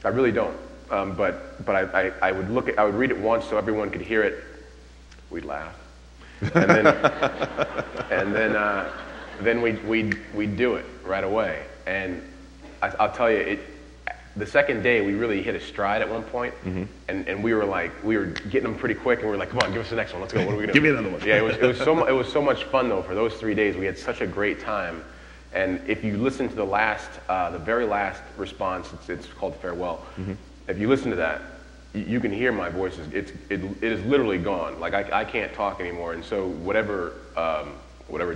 I really don't. But I would read it once so everyone could hear it. We'd laugh, and then we'd do it right away. And I'll tell you, the second day we really hit a stride at one point, and we were getting them pretty quick, and we were like, come on, give us the next one. Let's go. What are we gonna do? Give me another one. Yeah, it was so much fun though. For those 3 days, we had such a great time. And if you listen to the very last response, it's called Farewell. If you listen to that, you can hear my voice. It is literally gone. Like I can't talk anymore. And so whatever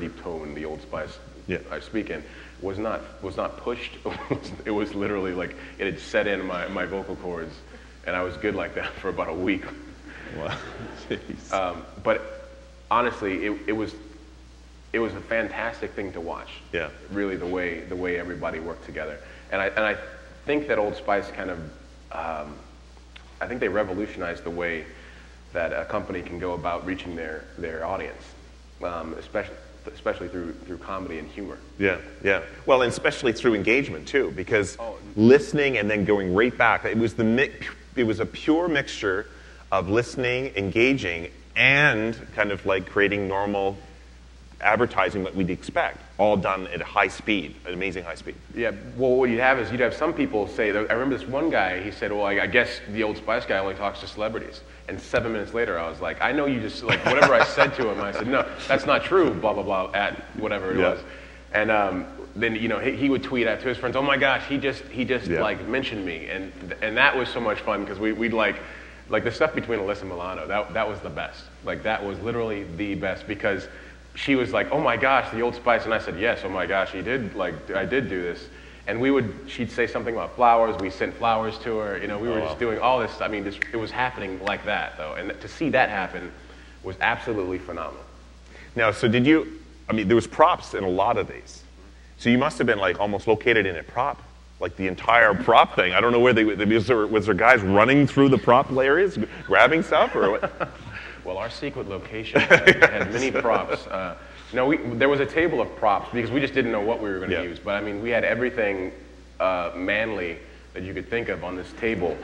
deep tone the Old Spice I speak in was not pushed. It was literally like it had set in my vocal cords, and I was good like that for about a week. Wow. But honestly, it was a fantastic thing to watch. Yeah. Really, the way everybody worked together, and I think that Old Spice kind of, I think they revolutionized the way that a company can go about reaching their audience, especially through comedy and humor. Yeah, yeah. Well, and especially through engagement too, because listening and then going right back. It was a pure mixture of listening, engaging, and kind of like creating normal advertising that we'd expect, all done at high speed, at amazing high speed. Yeah, well, what you'd have some people say, I remember this one guy, he said, well, I guess the Old Spice guy only talks to celebrities. And 7 minutes later, I was like, I know you just, like, whatever I said to him, I said, no, that's not true, blah, blah, blah, at whatever it was. And then, you know, he would tweet out to his friends, oh my gosh, he just like, mentioned me. And that was so much fun, because we'd like the stuff between Alyssa Milano, that was the best. Like, that was literally the best, because she was like, oh my gosh, the Old Spice, and I said, yes, oh my gosh, I did do this. And she'd say something about flowers, we sent flowers to her, you know, we were just doing all this, I mean, it was happening like that, though, and to see that happen was absolutely phenomenal. Now, so there was props in a lot of these. So you must have been like almost located in a prop, like the entire prop thing. I don't know where was there guys running through the prop areas, grabbing stuff, or what? Well, our secret location had many props. There was a table of props because we just didn't know what we were going to use. But I mean, we had everything manly that you could think of on this table.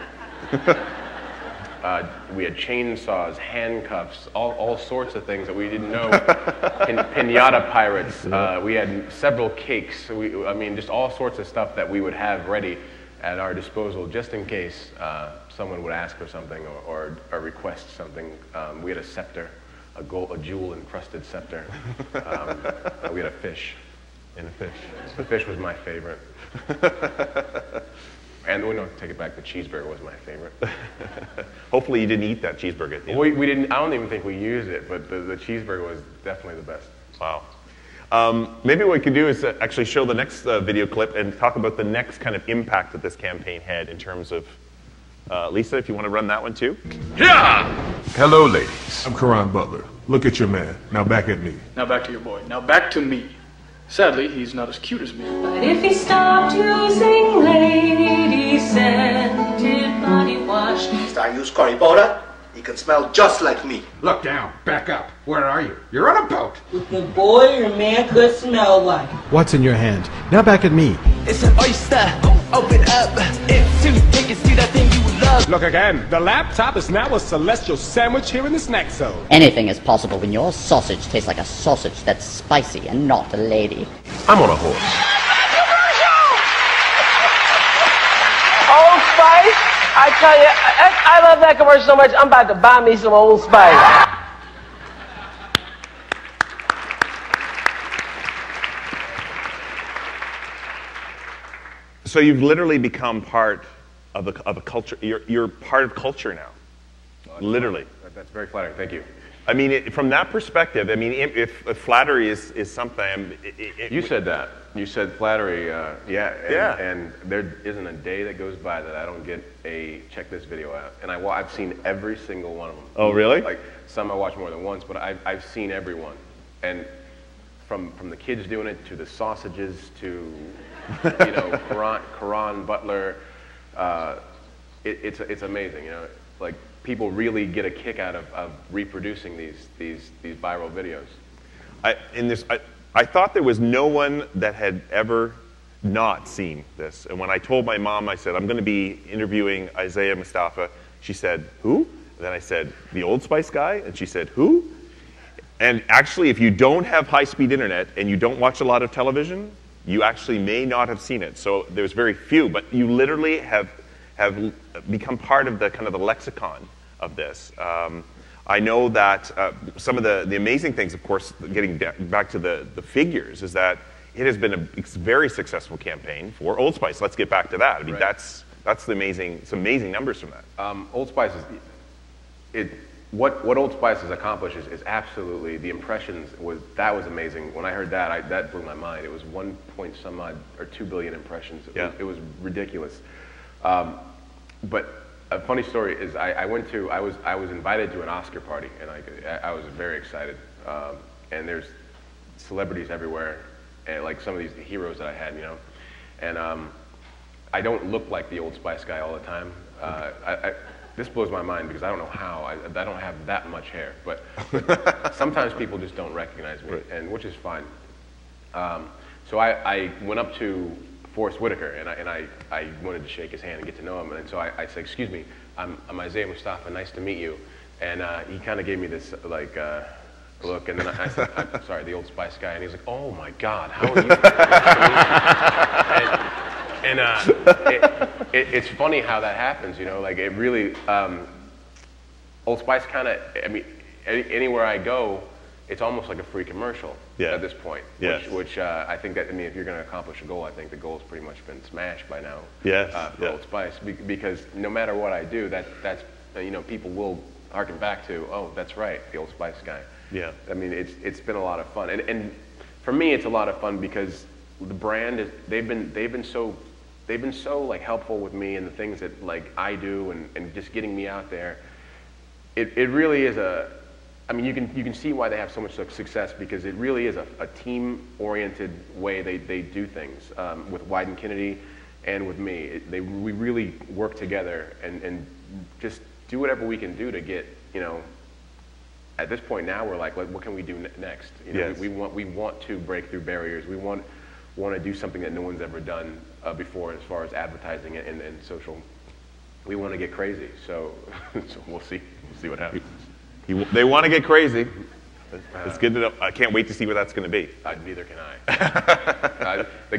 We had chainsaws, handcuffs, all sorts of things that we didn't know. Pinata pirates. We had several cakes. Just all sorts of stuff that we would have ready at our disposal just in case someone would ask for something or request something. We had a scepter, a jewel-encrusted scepter. We had a fish. And a fish. The fish was my favorite. And take it back, the cheeseburger was my favorite. Hopefully you didn't eat that cheeseburger at the end. We didn't, I don't even think we used it, but the cheeseburger was definitely the best. Wow. Maybe what we could do is actually show the next video clip and talk about the next kind of impact that this campaign had in terms of, Lisa, if you want to run that one too. Yeah! Hello, ladies. I'm Karan Butler. Look at your man. Now back at me. Now back to your boy. Now back to me. Sadly, he's not as cute as me. But if he stopped using lady-scented body wash. I use curry powder. He can smell just like me. Look down. Back up. Where are you? You're on a boat. With the boy your man could smell like. What's in your hand? Now back at me. It's an oyster. Open up. It's too thick. It's that thing you love. Look again. The laptop is now a celestial sandwich here in the snack zone. Anything is possible when your sausage tastes like a sausage that's spicy and not a lady. I'm on a horse. Old Spice? I tell you, I love that commercial so much, I'm about to buy me some Old Spice. So you've literally become part of a culture. You're part of culture now. Literally. That's very flattering. Thank you. I mean, from that perspective, I mean, if flattery is something... You said that. You said flattery, yeah. Yeah. And there isn't a day that goes by that I don't get a check this video out. And I've seen every single one of them. Oh, really? Like, some I watch more than once, but I've seen every one. And from the kids doing it to the sausages to, Karan Butler, it's amazing, like people really get a kick out of reproducing these viral videos. I thought there was no one that had ever not seen this. And when I told my mom, I said, I'm going to be interviewing Isaiah Mustafa, she said, who? And then I said, the Old Spice guy? And she said, who? And actually, if you don't have high-speed internet and you don't watch a lot of television, you actually may not have seen it. So there's very few, but you literally have become part of the kind of the lexicon of this. I know that some of the amazing things, of course, getting back to the figures, is that it has been a very successful campaign for Old Spice. Let's get back to that. I mean, that's the amazing, some amazing numbers from that. Old Spice is, what Old Spice has accomplished is absolutely, the impressions was amazing. When I heard that, that blew my mind. It was 1 point some odd or 2 billion impressions. It was ridiculous. But a funny story is I was invited to an Oscar party, and I was very excited. And there's celebrities everywhere, and like some of these heroes that I had, you know. And I don't look like the Old Spice guy all the time. This blows my mind because I don't know how. I don't have that much hair, but sometimes people just don't recognize me, and which is fine. So I went up to Forrest Whitaker, and I wanted to shake his hand and get to know him, and so I said, "Excuse me, I'm Isaiah Mustafa. Nice to meet you." And he kind of gave me this like look, and then I said, "I'm sorry, the Old Spice guy," and he's like, "Oh my God, how are you?" It's funny how that happens, you know. Like it really, Old Spice kind of. I mean, anywhere I go, it's almost like a free commercial at this point. Which I think that, I mean, if you're going to accomplish a goal, I think the goal's pretty much been smashed by now. For Old Spice, because no matter what I do, that's you know, people will harken back to, oh, that's right, the Old Spice guy. I mean, it's been a lot of fun, and for me, it's a lot of fun because the brand is they've been so like helpful with me and the things that like I do and just getting me out there. It really is a. I mean, you can see why they have so much success because it really is a team-oriented way they do things with Wyden Kennedy and with me. We really work together and just do whatever we can do to get, you know. At this point now, we're like, what can we do next? You know, we want to break through barriers. We want to do something that no one's ever done before as far as advertising and social. We want to get crazy. So we'll see what happens. They want to get crazy. It's good to know. I can't wait to see what that's going to be. Neither can I. The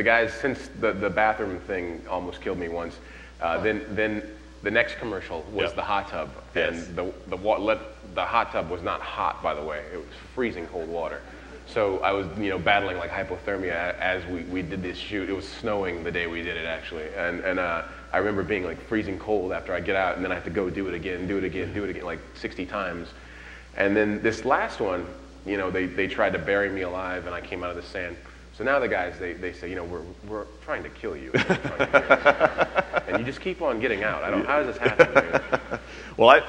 guys, since the bathroom thing almost killed me once, then the next commercial was the hot tub, and the hot tub was not hot, by the way. It was freezing cold water. So I was, you know, battling like hypothermia as we did this shoot. It was snowing the day we did it, actually, and I remember being like freezing cold after I get out, and then I have to go do it again, like 60 times. And then this last one, you know, they tried to bury me alive, and I came out of the sand. So now the guys, they say, you know, we're trying to kill you. And you just keep on getting out. How does this happen? Well,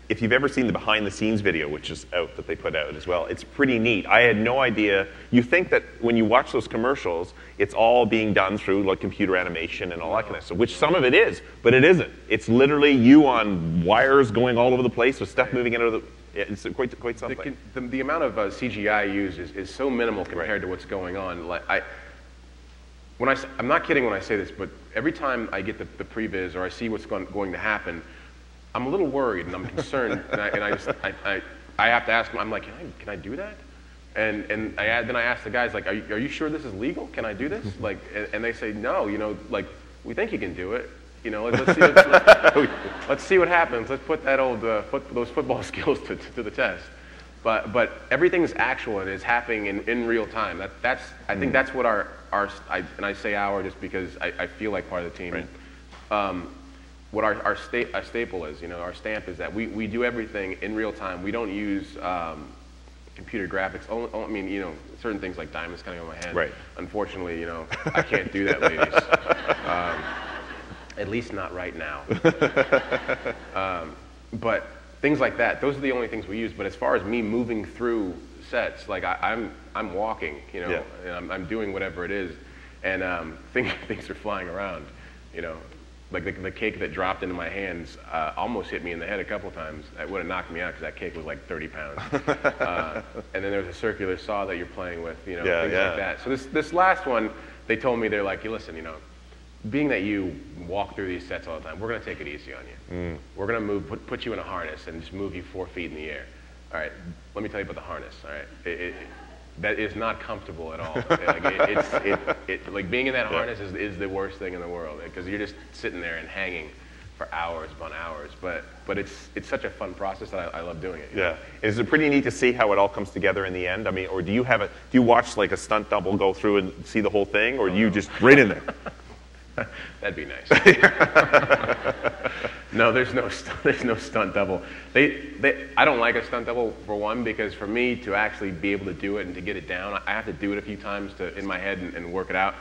if you've ever seen the behind-the-scenes video, which is out, that they put out as well, it's pretty neat. I had no idea. You think that when you watch those commercials, it's all being done through like computer animation and all that kind of stuff, which some of it is, but it isn't. It's literally you on wires going all over the place with stuff moving into the. It's quite something. The amount of CGI used is so minimal compared to what's going on. Like I'm not kidding when I say this, but every time I get the previs or I see what's going to happen, I'm a little worried and I'm concerned, and I have to ask them. I'm like, can I do that? And then I ask the guys, like, are you sure this is legal? Can I do this? Like, and they say no. You know, like, we think you can do it. You know, let's see what happens. Let's put that old those football skills to the test. But everything's actual and is happening in real time. I think that's what and I say our just because I feel like part of the team. Right. What our staple is, you know, our stamp is that we do everything in real time. We don't use computer graphics. I mean, you know, certain things like diamonds coming on my head. Right. Unfortunately, you know, I can't do that, ladies. At least not right now. But things like that, those are the only things we use. But as far as me moving through sets, like I'm walking, you know, and I'm doing whatever it is, and things are flying around, you know. like the cake that dropped into my hands almost hit me in the head a couple times. It would have knocked me out because that cake was like 30 pounds. And then there's a circular saw that you're playing with, things like that. So this last one, they told me, they're like, hey, listen, being that you walk through these sets all the time, we're going to take it easy on you. We're going to put you in a harness and just move you 4 feet in the air. All right, let me tell you about the harness. All right, that is not comfortable at all. Like being in that harness is the worst thing in the world because you're just sitting there and hanging for hours upon hours. But it's such a fun process that I love doing it. Yeah, is it pretty neat to see how it all comes together in the end? I mean, or do you watch like a stunt double go through and see the whole thing, or do you just right in there? That'd be nice. No, there's no stunt double. I don't like a stunt double for one because for me to actually be able to do it and to get it down, I have to do it a few times in my head and work it out.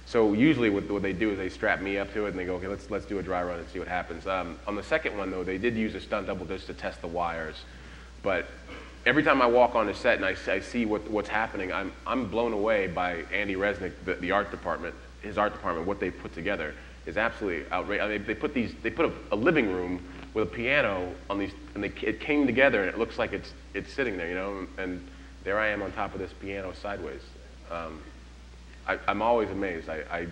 So usually what they do is they strap me up to it and they go, okay, let's do a dry run and see what happens. On the second one though, they did use a stunt double just to test the wires, but every time I walk on the set and I see what's happening, I'm blown away by Andy Resnick, the art department. His art department, what they put together is absolutely outrageous. I mean, they put a living room with a piano on these, and it came together, and it looks like it's sitting there, and there I am on top of this piano sideways. I'm always amazed. I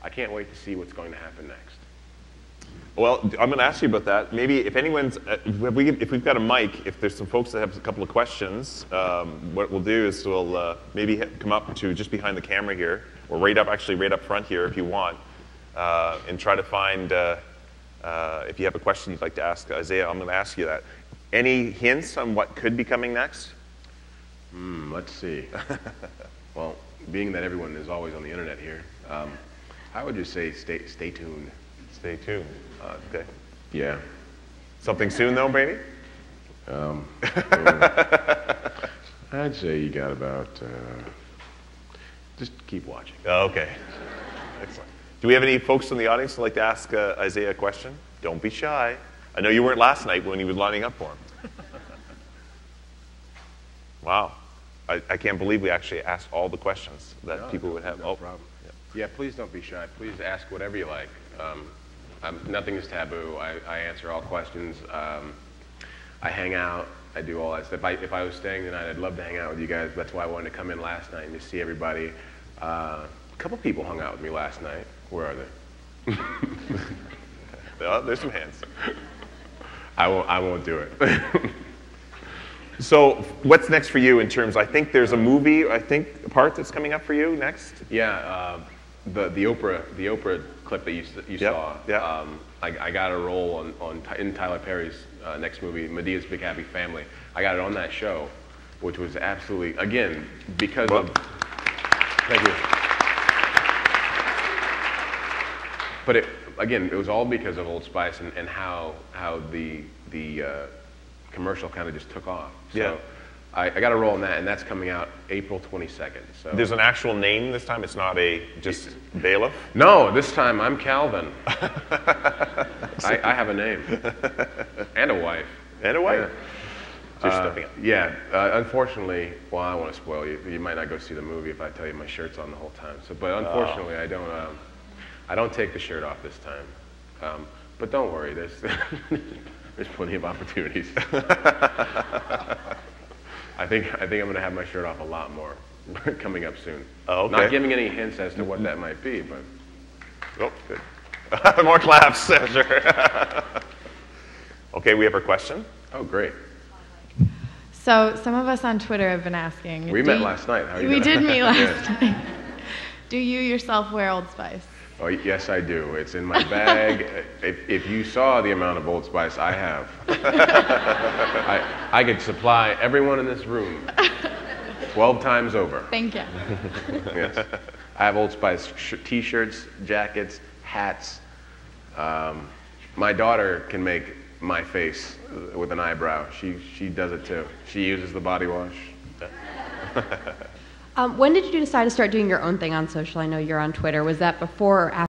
can't wait to see what's going to happen next. Well, I'm going to ask you about that. Maybe if anyone's, if we've got a mic, if there's some folks that have a couple of questions, what we'll do is we'll maybe come up to just behind the camera here, or right up front here if you want, and try to find, if you have a question you'd like to ask Isaiah, I'm going to ask you that. Any hints on what could be coming next? Let's see. Well, being that everyone is always on the internet here, I would just say stay tuned. Stay tuned. Okay. Yeah. Something soon though, Brady? I'd say you got about, just keep watching. Oh, okay. Excellent. Do we have any folks in the audience who'd like to ask Isaiah a question? Don't be shy. I know you weren't last night when he was lining up for him. Wow. I can't believe we actually asked all the questions that people would have. No problem. Yeah, please don't be shy. Please ask whatever you like. Nothing is taboo. I answer all questions. I hang out. I do all that stuff. If I was staying tonight, I'd love to hang out with you guys. That's why I wanted to come in last night and just see everybody. A couple people hung out with me last night. Where are they? There's some hands. I won't do it. So what's next for you in terms, I think there's a movie, part that's coming up for you next? Yeah, the Oprah clip that you saw. Yeah. I got a role in Tyler Perry's next movie, Medea's Big Happy Family. I got it on that show, which was absolutely, again, because of, thank you. But it was all because of Old Spice and how the commercial kind of just took off. So yeah. I got a role in that, and that's coming out April 22nd. So there's an actual name this time? It's not just bailiff? No, this time I'm Calvin. I have a name. And a wife. And a wife? Yeah. Just stepping up. Yeah. Unfortunately, well, I don't want to spoil you. You might not go see the movie if I tell you my shirt's on the whole time. So, but unfortunately, I don't take the shirt off this time. But don't worry, there's plenty of opportunities. I think I'm going to have my shirt off a lot more coming up soon. Oh, okay. Not giving any hints as to what that might be, but. Oh, good. More claps, sure. Okay, we have our question. Oh, great. So some of us on Twitter have been asking. We met last night. How are you We doing? did meet last night. Do you yourself wear Old Spice? Oh, yes, I do. It's in my bag. If you saw the amount of Old Spice I have, I could supply everyone in this room 12 times over. Thank you. Yes. I have Old Spice t-shirts, jackets, hats. My daughter can make my face with an eyebrow. She does it too. She uses the body wash. When did you decide to start doing your own thing on social? I know you're on Twitter. Was that before or after